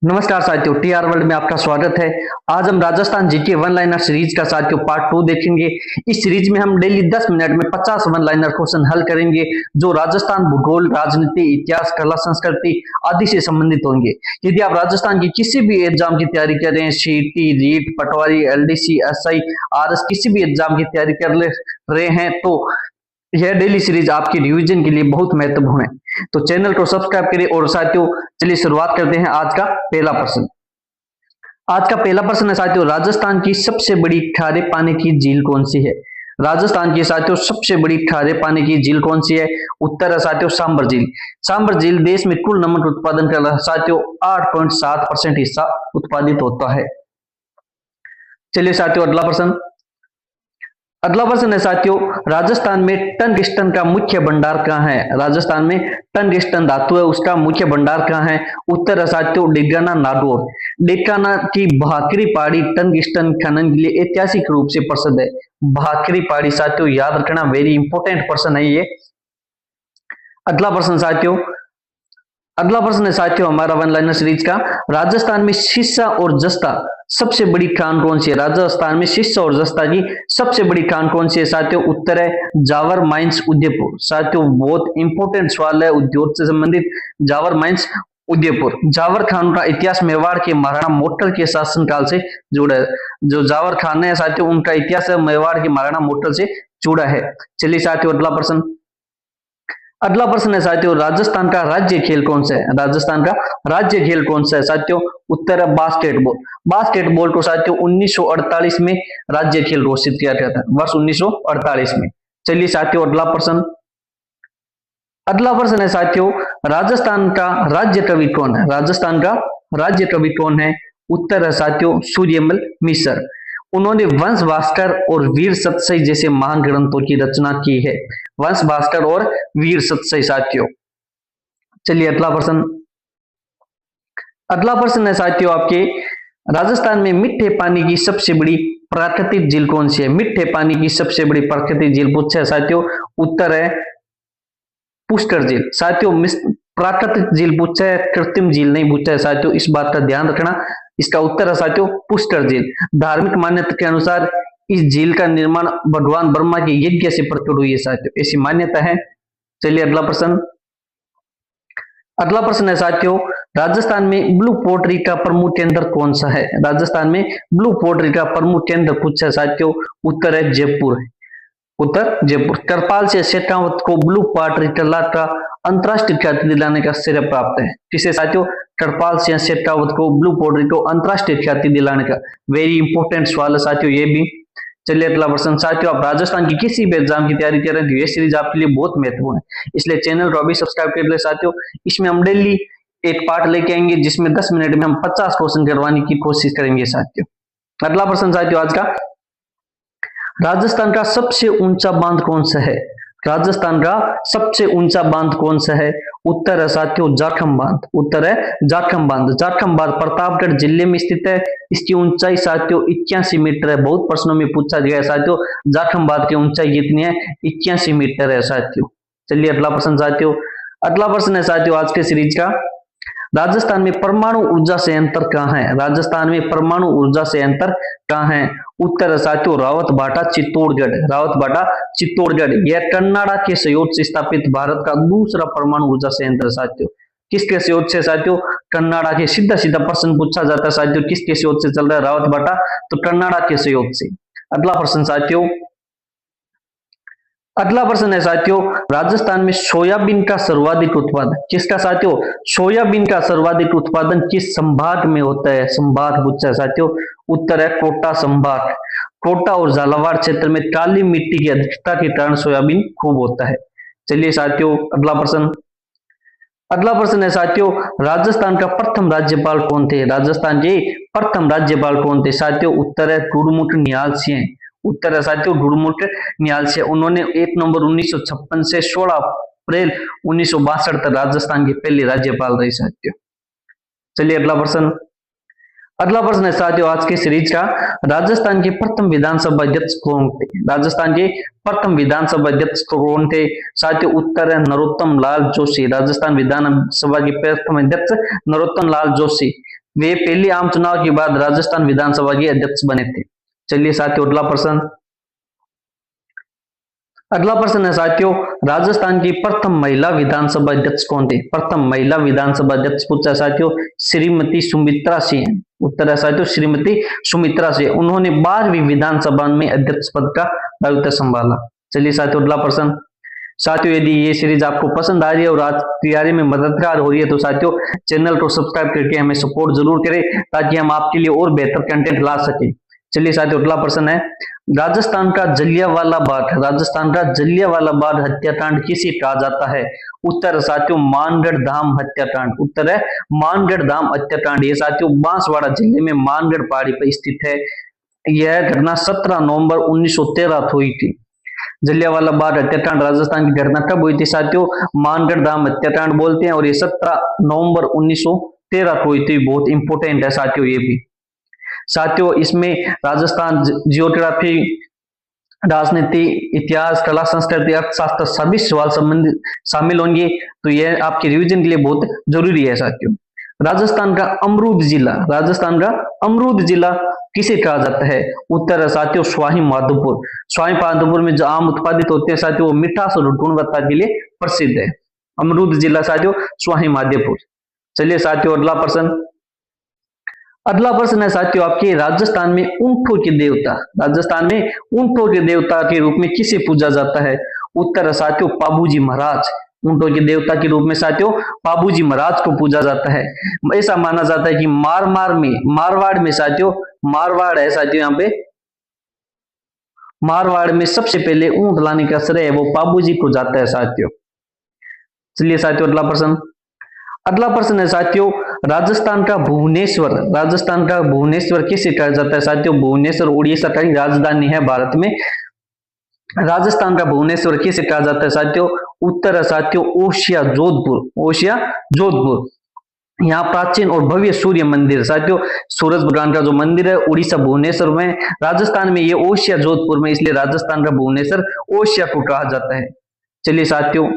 नमस्कार साथियों, TR world में आपका स्वागत है। आज हम Rajasthan GK one liner series का साथियों पार्ट 2 देखेंगे। इस सीरीज में हम डेली 10 मिनट में 50 वन लाइनर क्वेश्चन हल करेंगे जो राजस्थान भूगोल, राजनीति, इतिहास, कला, संस्कृति आदि से संबंधित होंगे। यदि आप राजस्थान की किसी भी एग्जाम की तैयारी कर रहे हैं, सीटी, रीट, पटवारी, एलडीसी, एसआई, आरएस, किसी भी एग्जाम की तैयारी कर रहे हैं तो यह डेली सीरीज आपकी रिवीजन के लिए बहुत महत्वपूर्ण है। तो चैनल को सब्सक्राइब करिए और साथियों चलिए शुरुआत करते हैं। आज का पहला प्रश्न। आज का पहला प्रश्न है साथियों, राजस्थान की सबसे बड़ी खारे पानी की झील कौन सी है? राजस्थान की साथियों सबसे बड़ी खारे पानी की झील कौन सी है? उत्तर है साथियों सांबर झील। सांबर झील देश में कुल नमक उत्पादन का साथियों 8.7% हिस्सा उत्पादित होता है। चलिए साथियों अगला प्रश्न। अगला प्रश्न है साथियों, राजस्थान में टंगस्टन का मुख्य भंडार कहाँ है? राजस्थान में टंगस्टन धातु है उसका मुख्य भंडार कहाँ है? उत्तर है साथियों डेगाना, नागौर। डेगाना की भाकरी पहाड़ी टंगस्टन खनन के लिए ऐतिहासिक रूप से प्रसिद्ध है। भाकरी पहाड़ी साथियों याद रखना, वेरी इंपॉर्टेंट प्रश्न है ये। अगला प्रश्न साथियों, अगला प्रश्न है साथियों हमारा वन लाइनर सीरीज का, राजस्थान में सिस्सा और जस्ता सबसे बड़ी खान कौन सी है? राजस्थान में सिस्सा और जस्ता की सबसे बड़ी खान कौन सी है साथियों? उत्तर है जावर माइंस, उदयपुर। साथियों बहुत इंपॉर्टेंट सवाल है उद्योग से संबंधित। जावर माइंस, उदयपुर। जावर खान का इतिहास मेवाड़ के महाराणा मोटल के शासनकाल से जुड़ा है। जो जावर खान है साथियों उनका इतिहास मेवाड़ के महाराणा मोटल से जुड़ा है। चलिए साथियों अगला प्रश्न। अगला प्रश्न है साथियों, राजस्थान का राज्य खेल कौन सा है? राजस्थान का राज्य खेल कौन सा है साथियों? उत्तर है बास्केटबॉल। बास्केटबॉल को साथियों 1948 में राज्य खेल घोषित किया गया था, वर्ष 1948 में। चलिए साथियों अगला प्रश्न। अगला प्रश्न है साथियों, राजस्थान का राज्य कवि कौन है? राजस्थान का राज्य कवि कौन है? उत्तर है साथियों सूर्यमल मिश्र। उन्होंने वंश भास्कर और वीर सतसई जैसे महान ग्रंथों की रचना की है। वंश भास्कर और वीर सतसई साथियों। चलिए अगला प्रश्न। अगला प्रश्न है साथियों आपके, राजस्थान में मीठे पानी की सबसे बड़ी प्राकृतिक झील कौन सी है? मीठे पानी की सबसे बड़ी प्राकृतिक झील पूछा है साथियों, उत्तर है पुष्कर झील। साथियों प्राकृतिक झील पूछा है, कृत्रिम झील नहीं पूछा है साथियों, इस बात का ध्यान रखना। इसका उत्तर है साथियों पुष्कर झील। धार्मिक मान्यता के अनुसार इस झील का निर्माण भगवान ब्रह्मा के यज्ञ से प्रकट हुई है साथियों, ऐसी मान्यता है। चलिए अगला प्रश्न। अगला प्रश्न है साथियों, राजस्थान में ब्लू पोट्री का प्रमुख केंद्र कौन सा है? राजस्थान में ब्लू पोट्री का प्रमुख केंद्र पूछा है साथियों, उत्तर है जयपुर। उत्तर जयपुर। करपाल से शेखावत को ब्लू पोट्री कला का अंतरराष्ट्रीय ख्याति दिलाने का श्रेय प्राप्त है। किसे साथियों? करपाल सिंह शेखावत को ब्लू पोट्री को अंतरराष्ट्रीय ख्याति दिलाने का। वेरी इंपॉर्टेंट सवाल है साथियों ये भी। चलिए अगला प्रश्न। साथियों आप राजस्थान की किसी भी एग्जाम की तैयारी कर रहे हैं तो ये सीरीज आपके लिए बहुत महत्वपूर्ण है, इसलिए चैनल को अभी सब्सक्राइब कर ले साथियों। इसमें हम डेली एक पार्ट लेके आएंगे जिसमें 10 मिनट में हम 50 क्वेश्चन करवाने की कोशिश करेंगे साथियों। अगला प्रश्न साथियों आज का, राजस्थान का सबसे ऊंचा बांध कौन सा है? राजस्थान का सबसे ऊंचा बांध कौन सा है? उत्तर है साथियों जाखम बांध। उत्तर है जाखम बांध। जाखम बांध प्रतापगढ़ जिले में स्थित है। इसकी ऊंचाई साथियों 81 मीटर है। बहुत प्रश्नों में पूछा गया है साथियों जाखम बांध की ऊंचाई कितनी है? 81 मीटर है साथियों। चलिए अगला प्रश्न साथियों। अगला प्रश्न है साथियों आज के सीरीज का, राजस्थान में परमाणु ऊर्जा संयंत्र कहाँ है? राजस्थान में परमाणु ऊर्जा संयंत्र कहाँ है? उत्तर है साथियों रावत भाटा, चित्तौड़गढ़। रावत भाटा, चित्तौड़गढ़। यह कन्नाडा के सहयोग से स्थापित भारत का दूसरा परमाणु ऊर्जा संयंत्र साथियों। किसके सहयोग से साथियों? कन्नाडा के। सीधा सीधा प्रश्न पूछा जाता है साथियों किसके सहयोग से चल रहा है रावत भाटा? तो कन्नाडा के सहयोग से। अगला प्रश्न साथियों। अगला प्रश्न है साथियों, राजस्थान में सोयाबीन का सर्वाधिक उत्पादन किसका साथियों? सोयाबीन का सर्वाधिक उत्पादन किस संभाग में होता है? संभाग पूछा है साथियों, उत्तर है कोटा संभाग। कोटा और झालावाड़ क्षेत्र में काली मिट्टी की अधिकता के कारण सोयाबीन खूब होता है। चलिए साथियों अगला प्रश्न। अगला प्रश्न है साथियों, राजस्थान का प्रथम राज्यपाल कौन थे? राजस्थान के प्रथम राज्यपाल कौन थे साथियों? उत्तर है गुरमुख निहाल सिंह। उत्तर है साथियों गुरमुख निहाल सिंह। उन्होंने 1 नवंबर 1956 से 16 अप्रैल 1962 तक राजस्थान के पहले राज्यपाल रहे साथियों। चलिए अगला प्रश्न। अगला प्रश्न है साथियों आज के सीरीज का, राजस्थान के प्रथम विधानसभा अध्यक्ष कौन थे? राजस्थान के प्रथम विधानसभा अध्यक्ष कौन थे साथियों? उत्तर है नरोत्तम लाल जोशी। राजस्थान विधानसभा के प्रथम अध्यक्ष नरोत्तम लाल जोशी। वे पहले आम चुनाव के बाद राजस्थान विधानसभा के अध्यक्ष बने थे। चलिए साथियों अगला प्रश्न। अगला प्रश्न है साथियों, राजस्थान की प्रथम महिला विधानसभा अध्यक्ष कौन थे? प्रथम महिला विधानसभा अध्यक्ष पूछा साथियों, श्रीमती सुमित्रा सिंह। उत्तर है साथियों श्रीमती सुमित्रा सिंह। उन्होंने 12वीं विधानसभा में अध्यक्ष पद का दायित्व संभाला। चलिए साथियों अगला प्रश्न। साथियों यदि ये सीरीज आपको पसंद आ रही है और आज तैयारी में मददगार हो रही है तो साथियों चैनल को सब्सक्राइब करके हमें सपोर्ट जरूर करें ताकि हम आपके लिए और बेहतर कंटेंट ला सके। चलिए साथियों अगला प्रश्न है, राजस्थान का जलियांवाला बाग हत्याकांड किसे कहा जाता है? उत्तर साथियों मानगढ़ धाम हत्याकांड। उत्तर है मानगढ़ धाम हत्याकांड। ये साथियों बांसवाड़ा जिले में मानगढ़ पहाड़ी पर स्थित है। यह घटना 17 नवंबर 1913 हुई थी। जलियांवाला बाग हत्याकांड राजस्थान की घटना कब हुई थी साथियों? मानगढ़ धाम हत्याकांड बोलते हैं और ये 17 नवंबर 1913 को हुई थी। बहुत इंपोर्टेंट है साथियों ये भी। साथियों इसमें राजस्थान जियोग्राफी, राजनीति, इतिहास, कला, संस्कृति, अर्थशास्त्र सभी सवाल संबंधित शामिल होंगे, तो यह आपके रिवीजन के लिए बहुत जरूरी है साथियों। राजस्थान का अमरूद जिला किसे कहा जाता है? उत्तर है साथियों स्वाही माधोपुर में जो आम उत्पादित होते हैं साथियों वो मिठास और गुणवत्ता के लिए प्रसिद्ध है। अमरूद जिला साथियों स्वाही माधोपुर। चलिए साथियों अगला प्रश्न है साथियों आपके, राजस्थान में ऊंटों के देवता के रूप में किसे पूजा जाता है? उत्तर है साथियों पाबूजी महाराज। ऊंटों के देवता के रूप में साथियों पाबूजी महाराज को पूजा जाता है। ऐसा माना जाता है कि मारवाड़ में साथियों, मारवाड़ है साथियों, यहाँ पे मारवाड़ में सबसे पहले ऊंट लाने का श्रेय वो पाबूजी को जाता है साथियों। चलिए साथियों अगला प्रश्न है साथियों, राजस्थान का भुवनेश्वर किसे कहा जाता है साथियों? भुवनेश्वर उड़ीसा की राजधानी है भारत में। राजस्थान का भुवनेश्वर किसे कहा जाता है साथियों? उत्तर है साथियों ओसिया जोधपुर। यहाँ प्राचीन और भव्य सूर्य मंदिर साथियों, सूरज भगवान का जो मंदिर है उड़ीसा भुवनेश्वर में, राजस्थान में ये ओसिया जोधपुर में, इसलिए राजस्थान का भुवनेश्वर ओसिया को कहा जाता है। चलिए साथियों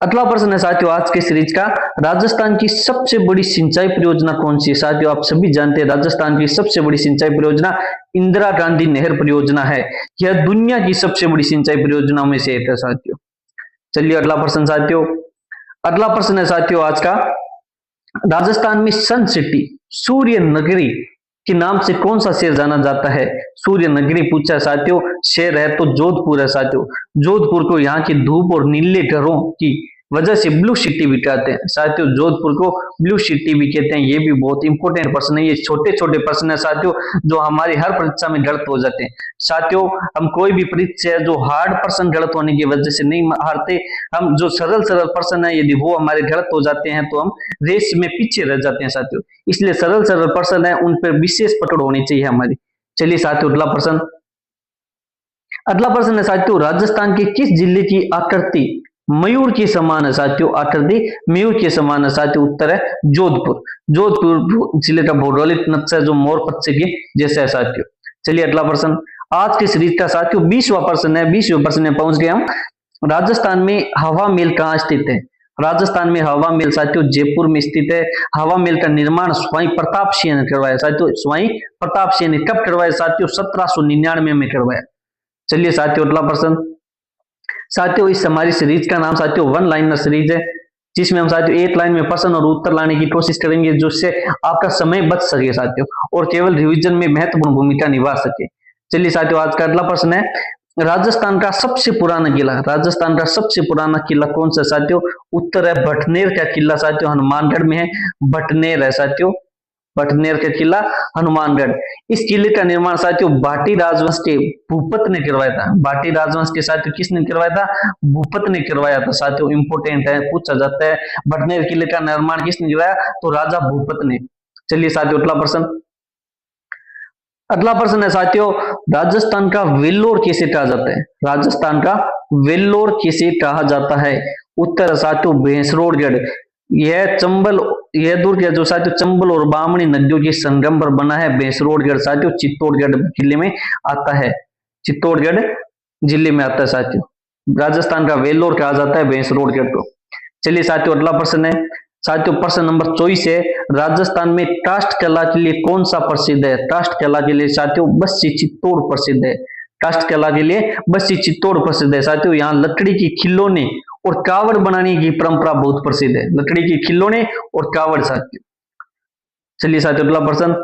अगला प्रश्न है साथियों आज के सीरीज का, राजस्थान की सबसे बड़ी सिंचाई परियोजना कौन सी है? साथियों आप सभी जानते हैं राजस्थान की सबसे बड़ी सिंचाई परियोजना इंदिरा गांधी नहर परियोजना है। यह दुनिया की सबसे बड़ी सिंचाई परियोजनाओं में से एक है साथियों। चलिए अगला प्रश्न है साथियों आज का, राजस्थान में सन सिटी सूर्य नगरी के नाम से कौन सा शहर जाना जाता है? सूर्य नगरी पूछा साथियों, शहर है तो जोधपुर है साथियों। जोधपुर को यहाँ की धूप और नीले घरों की वजह से ब्लू सिटी भी कहते हैं साथियों। जोधपुर को ब्लू सिटी भी कहते हैं। ये भी बहुत इंपॉर्टेंट प्रश्न है। ये छोटे छोटे प्रश्न है साथियों जो हमारी हर परीक्षा में गलत हो जाते हैं साथियों। हम कोई भी परीक्षा जो हार्ड प्रश्न गलत होने की वजह से नहीं हारते, हम जो सरल प्रश्न है यदि वो हमारे गलत हो जाते हैं तो हम रेस में पीछे रह जाते हैं साथियों। इसलिए सरल प्रश्न है उन पर विशेष पकड़ होनी चाहिए हमारी। चलिए साथियों अगला प्रश्न है साथियों, राजस्थान के किस जिले की आकृति मयूर के समान है साथियों? आकृति मयूर के समान है साथियों। उत्तर है जोधपुर जिले का भौगोलिक नक्शा जो मोर पक्षी के जैसा है साथियों। चलिए अगला प्रश्न आज के सीरीज का साथियों 20वां प्रश्न है। 20वें प्रश्न में पहुंच गए हम। राजस्थान में हवा महल कहाँ स्थित है? राजस्थान में हवा महल साथियों जयपुर में स्थित है। हवा महल का निर्माण स्वाई प्रताप सिंह ने करवाया साथियों। स्वाई प्रताप सिंह ने कब करवाया साथियों? 1799 में करवाया। चलिए साथियों अगला प्रश्न। साथियों इस हमारी सीरीज का नाम साथियों वन लाइनर सीरीज है, जिसमें हम साथियों एक लाइन में प्रश्न और उत्तर लाने की कोशिश करेंगे जिससे आपका समय बच सके साथियों और केवल रिवीजन में महत्वपूर्ण भूमिका निभा सके। चलिए साथियों आज का अगला प्रश्न है, राजस्थान का सबसे पुराना किला कौन सा साथियों? उत्तर है भटनेर का किला साथियों, हनुमानगढ़ में है। भटनेर है साथियों, भटनेर का किला हनुमानगढ़। इस किले का निर्माण साथियों भाटी राजवंश के भूपत ने करवाया था। भाटी राजवंश के साथियों किसने करवाया था? भूपत ने करवाया था साथियों। इंपोर्टेंट है, पूछा जाता है भटनेर किले का निर्माण किसने करवाया? तो राजा भूपत ने। चलिए साथियों अगला प्रश्न है साथियों, राजस्थान का वेल्लोर किसे कहा जाता है? राजस्थान का वेल्लोर किसे कहा जाता है? उत्तर है साथियों भैंसरोडगढ़। यह दुर्ग है जो साथियों चंबल और बामणी नदियों के संगम पर बना है। भैंसरोडगढ़ साथियों चित्तौड़गढ़ जिले में आता है। चित्तौड़गढ़ जिले में आता है साथियों। राजस्थान का वेल्लोर कहा जाता है भैंसरोडगढ़ को। चलिए साथियों अगला प्रश्न है, साथियों प्रश्न नंबर 24 है, राजस्थान में काष्ठ कला के लिए कौन सा प्रसिद्ध है? काष्ठ कला के लिए साथियों बस्सी चित्तौड़ प्रसिद्ध है। काष्ठ कला के लिए बस्सी चित्तौड़ प्रसिद्ध है। साथियों यहाँ लकड़ी की खिलौने और कावड़ बनाने की परंपरा बहुत प्रसिद्ध है। लकड़ी के खिलौने और कावड़ साथियों। चलिए साथियों अगला प्रश्न।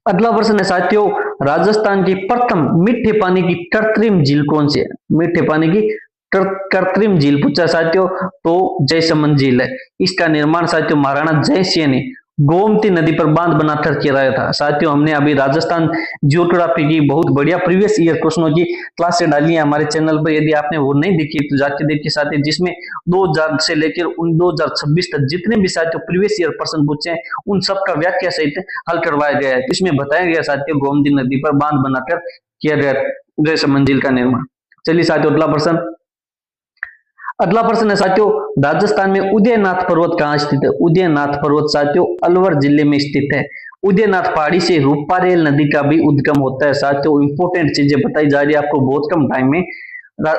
अगला प्रश्न है साथियों, राजस्थान की प्रथम मीठे पानी की कृत्रिम झील कौन सी है? मीठे पानी की कृत्रिम झील पूछा साथियों तो जयसमंद झील है। इसका निर्माण साथियों महाराणा जयसिंह ने गोमती नदी पर बांध बनाकर किया था। साथियों हमने अभी राजस्थान जियोग्राफी की बहुत बढ़िया प्रीवियस ईयर क्वेश्चनों की क्लासें डाली है हमारे चैनल पर। यदि आपने वो नहीं देखी तो जाके देखिए साथियों, जिसमें 2000 से लेकर 2026 तक जितने भी साथियों प्रीवियस ईयर प्रश्न पूछे हैं उन सबका व्याख्या सहित हल करवाया गया है। इसमें बताया गया साथियों गोमती नदी पर बांध बनाकर किया गया जयसमंद झील का निर्माण। चलिए साथियों अगला प्रश्न। अगला प्रश्न है साथियों, राजस्थान में उदयनाथ पर्वत कहाँ स्थित है? उदयनाथ पर्वत साथियों अलवर जिले में स्थित है। उदयनाथ पहाड़ी से रूपारेल नदी का भी उद्गम होता है। साथियों इंपोर्टेंट चीजें बताई जा रही है आपको बहुत कम टाइम में।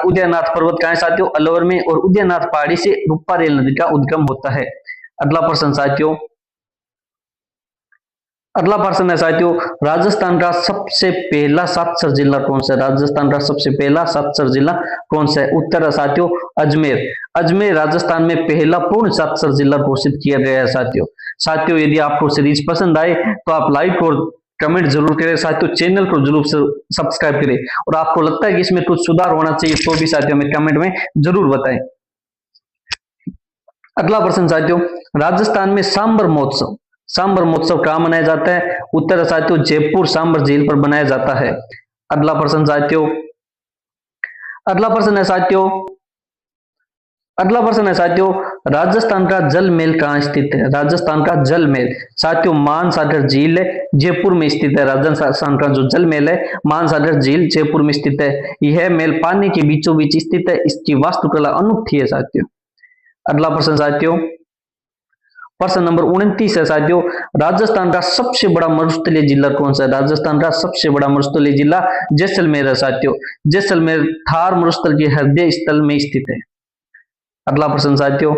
उदयनाथ पर्वत कहाँ है साथियों? अलवर में, और उदयनाथ पहाड़ी से रूपारेल नदी का उद्गम होता है। अगला प्रश्न साथियों, अगला प्रश्न है साथियों, राजस्थान का सबसे पहला साक्षर जिला कौन सा है? राजस्थान का सबसे पहला साक्षर जिला कौन सा है? उत्तर है साथियों अजमेर। अजमेर राजस्थान में पहला पूर्ण साक्षर जिला घोषित किया गया है साथियों। साथियों यदि आपको सीरीज पसंद आए तो आप लाइक और कमेंट जरूर करें साथियों, चैनल को जरूर सब्सक्राइब करें, और आपको लगता है कि इसमें कुछ सुधार होना चाहिए तो भी साथियों हमें कमेंट में जरूर बताएं। अगला प्रश्न साथियों, राजस्थान में सांबर महोत्सव, सांबर महोत्सव कहाँ मनाया जाता है? उत्तर साथियों जयपुर सांबर झील पर मनाया जाता है। अगला प्रश्न साथियों, अगला प्रश्न है साथियों, अगला प्रश्न है साथियों, राजस्थान का जल महल कहाँ स्थित है? राजस्थान का जल महल साथियों मानसागर झील जयपुर में स्थित है। राजस्थान का जो जल महल है मानसागर झील जयपुर में स्थित है। यह महल पानी के बीचों बीच स्थित है। इसकी वास्तुकला अनूठी है साथियों। अगला प्रश्न साथियों, प्रश्न नंबर 29 है साथियों, राजस्थान का सबसे बड़ा मरुस्थलीय जिला कौन सा है? राजस्थान का सबसे बड़ा मरुस्थलीय जिला जैसलमेर है साथियों। जैसलमेर थार मरुस्थल के हृदय स्थल में स्थित है। अगला प्रश्न साथियों,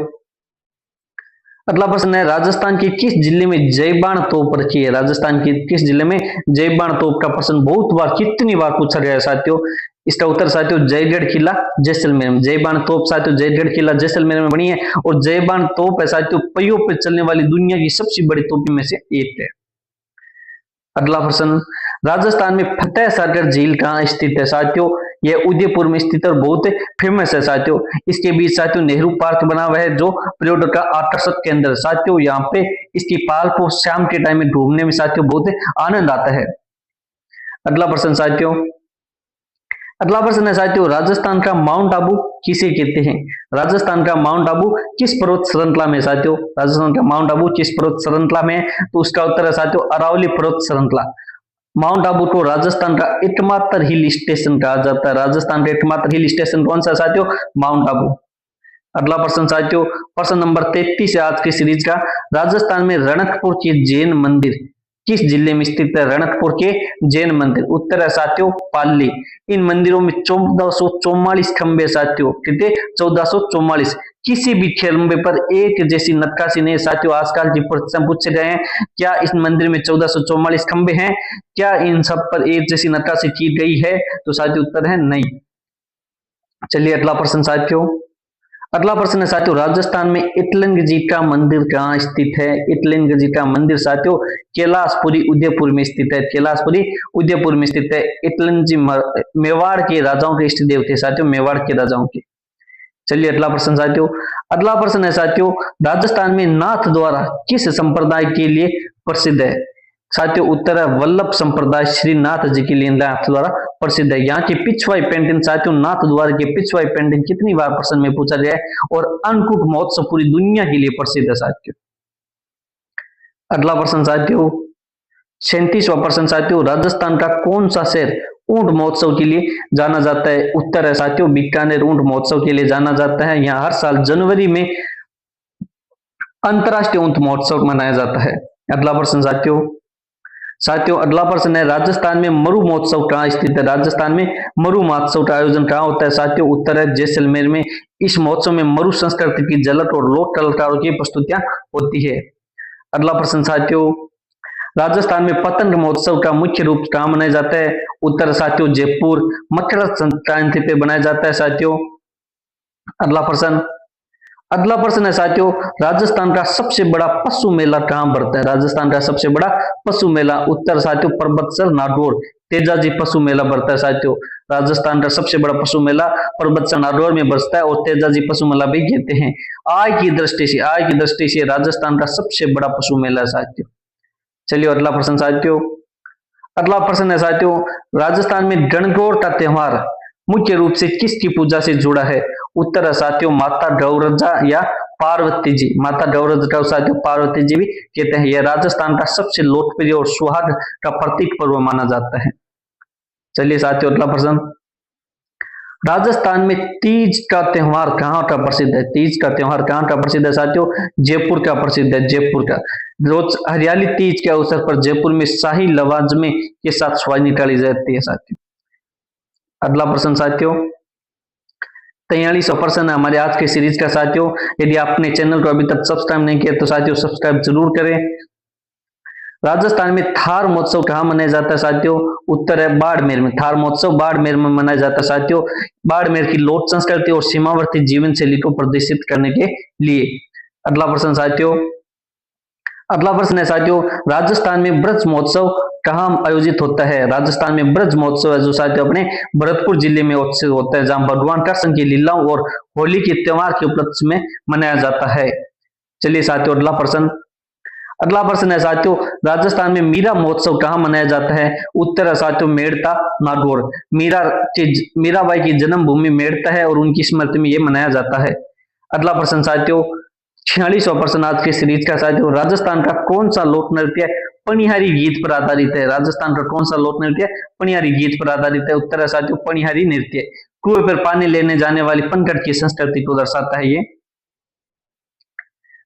अगला प्रश्न है, राजस्थान के किस जिले में जयबाण तोप रखी है? राजस्थान के किस जिले में जयबाण तोप का प्रश्न बहुत बार कितनी बार पूछा गया है साथियों? इसका उत्तर साथियों जयगढ़ किला जैसलमेर में। जयबाण तोप साथियों जयगढ़ किला जैसलमेर में बनी है, और जयबाण तोप है साथियों पहियों पर चलने वाली दुनिया की सबसे बड़ी तोपों में से एक है। अगला प्रश्न, राजस्थान में फतेह सागर झील कहाँ स्थित है? साथियों यह उदयपुर में स्थित और बहुत फेमस है साथियों। इसके बीच साथियों नेहरू पार्क बना हुआ है जो पर्यटक का आकर्षक केंद्र है साथियों। यहाँ पे इसकी पार्क को शाम के टाइम में घूमने में साथियों बहुत आनंद आता है। अगला प्रश्न साथियों, अगला प्रश्न है साथियों, राजस्थान का माउंट आबू किसे कहते हैं? राजस्थान का माउंट आबू किस पर्वत श्रृंखला में? साथियों राजस्थान का माउंट आबू किस पर्वत श्रृंखला में? तो उसका उत्तर है साथियों अरावली पर्वत श्रृंखला। माउंट आबू को राजस्थान का एकमात्र हिल स्टेशन कहा जाता है। राजस्थान का एकमात्र हिल स्टेशन कौन सा साथियों? माउंट आबू। अगला प्रश्न साथियों, प्रश्न नंबर 33 है आज की सीरीज का, राजस्थान में रणकपुर के जैन मंदिर किस जिले में स्थित है? रणकपुर के जैन मंदिर। उत्तर है साथियों पाली। इन मंदिरों में 1444 खंबे साथियों, कितने? 1444। किसी भी खंबे पर एक जैसी नक्काशी नहीं साथियों। आजकल के प्रश्न पूछे गए हैं, क्या इस मंदिर में 1444 खंबे हैं? क्या इन सब पर एक जैसी नक्काशी की गई है? तो साथियों उत्तर है नहीं। चलिए अगला प्रश्न साथियों, अगला प्रश्न है साथियों, राजस्थान में एकलिंग जी का मंदिर कहाँ स्थित है? एकलिंग जी का मंदिर साथियों कैलाशपुरी उदयपुर में स्थित है। कैलाशपुरी उदयपुर में स्थित है। एकलिंग जी मेवाड़ के राजाओं के इष्ट देव थे साथियों, मेवाड़ के राजाओं के। चलिए अगला प्रश्न साथियों, अगला प्रश्न है साथियों, राजस्थान में नाथ द्वारा किस संप्रदाय के लिए प्रसिद्ध है? साथियों उत्तर है वल्लभ संप्रदाय श्रीनाथ जी के लिए नाथ द्वारा प्रसिद्ध है। यहाँ की पिछवाई पेंटिंग साथियों नाथ द्वारा की पिछवाई पेंटिंग कितनी बार प्रश्न में पूछा गया है, और अन्नकूट महोत्सव पूरी दुनिया के लिए प्रसिद्ध है साथियों। अगला प्रश्न साथियों 37वां प्रश्न साथियों, राजस्थान का कौन सा शहर ऊंट महोत्सव के लिए जाना जाता है? उत्तर है साथियों बीकानेर ऊंट महोत्सव के लिए जाना जाता है। यहाँ हर साल जनवरी में अंतरराष्ट्रीय ऊंट महोत्सव मनाया जाता है। अगला प्रश्न साथियों, साथियों अगला प्रश्न है, राजस्थान में मरु महोत्सव कहाँ स्थित है? राजस्थान में मरु महोत्सव का आयोजन कहाँ होता है? साथियों उत्तर है जैसलमेर में। इस महोत्सव में मरु संस्कृति की झलक और लोक कलाकारों की प्रस्तुतियां होती है। अगला प्रश्न साथियों, राजस्थान में पतंग महोत्सव का मुख्य रूप कहाँ मनाया जाता है? उत्तर साथियों जयपुर। मकर संक्रांति पे बनाया जाता है साथियों। अगला प्रश्न है साथियों, राजस्थान का सबसे बड़ा पशु मेला कहाँ बढ़ता है? राजस्थान का सबसे बड़ा पशु मेला, उत्तर साथियों पर्वतसर नागौर। तेजाजी पशु मेला बढ़ता है साथियों। राजस्थान का सबसे बड़ा पशु मेला पर्वतसर नागौर में बसता है और तेजाजी पशु मेला भी कहते हैं। आय की दृष्टि से राजस्थान का सबसे बड़ा पशु मेला है साथियों। चलिए अगला प्रश्न साथियों, अगला प्रश्न है साथियों, राजस्थान में गणगौर का त्योहार मुख्य रूप से किसकी पूजा से जुड़ा है? उत्तर है साथियों माता गौरजा या पार्वती जी। माता गौरजा साथियों पार्वती जी भी कहते हैं। यह राजस्थान का सबसे लोकप्रिय और सुहाग का प्रतीक पर्व माना जाता है। चलिए साथियों अगला प्रश्न, राजस्थान में तीज का त्योहार कहाँ का प्रसिद्ध है? तीज का त्योहार कहाँ का प्रसिद्ध है साथियों? जयपुर का प्रसिद्ध है, जयपुर का। रोज हरियाली तीज के अवसर पर जयपुर में शाही लवाजमे के साथ सवारी निकाली जाती है साथियों। अगला प्रश्न साथियों, 43वां प्रश्न है हमारे आज के सीरीज का साथियों। यदि आपने चैनल को अभी तक सब्सक्राइब नहीं किया तो साथियों सब्सक्राइब जरूर करें। राजस्थान में थार महोत्सव कहाँ मनाया जाता है साथियों? उत्तर है बाड़मेर में। थार महोत्सव बाड़मेर में मनाया जाता है साथियों। बाड़मेर की लोक संस्कृति और सीमावर्ती जीवन शैली को प्रदर्शित करने के लिए। अगला प्रश्न है साथियों, राजस्थान में ब्रज महोत्सव कहाँ आयोजित होता है? राजस्थान में ब्रज महोत्सव है जो साथियों अपने भरतपुर जिले में होता है, जहां भगवान कृष्ण की लीलाओं और होली के त्योहार के उपलक्ष्य में मनाया जाता है। चलिए साथियों अगला प्रश्न है साथियों, राजस्थान में मीरा महोत्सव कहाँ मनाया जाता है? उत्तर है साथियों मेड़ता नागौर। मीराबाई की जन्मभूमि मेड़ता है और उनकी स्मृति में यह मनाया जाता है। अगला प्रश्न साथियों, 46वां प्रश्न आज के सीरीज का साथियों, राजस्थान का कौन सा लोक नृत्य पनिहारी गीत पर आधारित है? राजस्थान का कौन सा लोक नृत्य पनिहारी गीत पर आधारित है? उत्तर है साथियों पनिहारी नृत्य। कुएं पर पानी लेने जाने वाली पनघट की संस्कृति को दर्शाता है ये।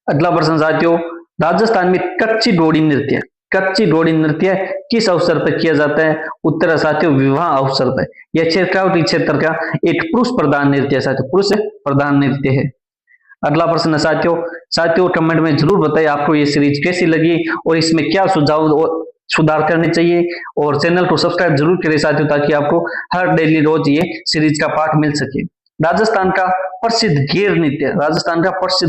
अगला प्रश्न साथियों, राजस्थान में कच्ची डोरी नृत्य किस अवसर पर किया जाता है? उत्तर है साथियों विवाह अवसर पर। यह शेखावटी क्षेत्र का एक पुरुष प्रधान नृत्य है साथियों, पुरुष प्रधान नृत्य है। अगला प्रश्न है साथियों कमेंट में जरूर बताइए आपको ये सीरीज कैसी लगी और इसमें क्या सुधार करने चाहिए, और चैनल को सब्सक्राइब जरूर करें साथियों ताकि आपको हर डेली रोज ये सीरीज का पाठ मिल सके। राजस्थान का प्रसिद्ध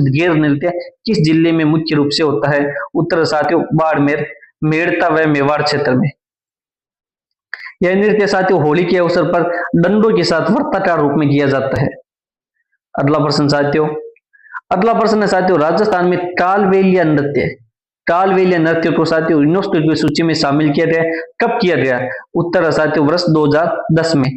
गेर नृत्य किस जिले में मुख्य रूप से होता है? उत्तर साथियों बाड़मेर, मेड़ता व मेवाड़ क्षेत्र में। यह नृत्य साथियों होली के अवसर पर डंडों के साथ वृत्ताकार रूप में किया जाता है। अगला प्रश्न है साथियों, राजस्थान में कालबेलिया नृत्य को साथियों यूनेस्को की सूची में शामिल किया गया, कब किया गया? उत्तर है साथियों वर्ष 2010 में।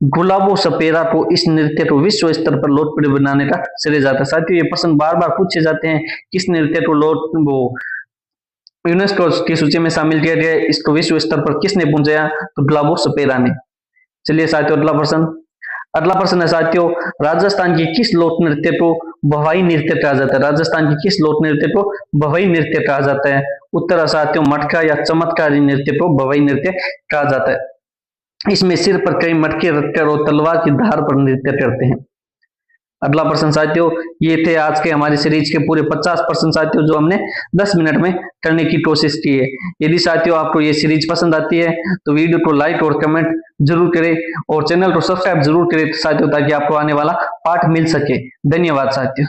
गुलाबो सपेरा को इस नृत्य को विश्व स्तर पर लोकप्रिय बनाने का श्रेय जाता है। साथियों ये प्रश्न बार बार पूछे जाते हैं, किस नृत्य को यूनेस्को की सूची में शामिल किया गया, इसको विश्व स्तर पर किसने पहुंचाया? तो गुलाबो सपेरा ने। चलिए साथियों अगला प्रश्न है साथियों, राजस्थान की किस लोक नृत्य को भवाई नृत्य कहा जाता है? राजस्थान की किस लोक नृत्य को भवाई नृत्य कहा जाता है? उत्तर है साथियों मटका या चमत्कारी नृत्य को भवाई नृत्य कहा जाता है। इसमें सिर पर कई मटके रखकर और तलवार की धार पर नृत्य करते हैं। अगला प्रश्न साथियों, ये थे आज के हमारी सीरीज के पूरे 50 प्रश्न साथियों जो हमने 10 मिनट में करने की कोशिश की है। यदि साथियों आपको ये सीरीज पसंद आती है तो वीडियो को लाइक और कमेंट जरूर करें और चैनल को सब्सक्राइब जरूर करें साथियों ताकि आपको आने वाला पाठ मिल सके। धन्यवाद साथियों।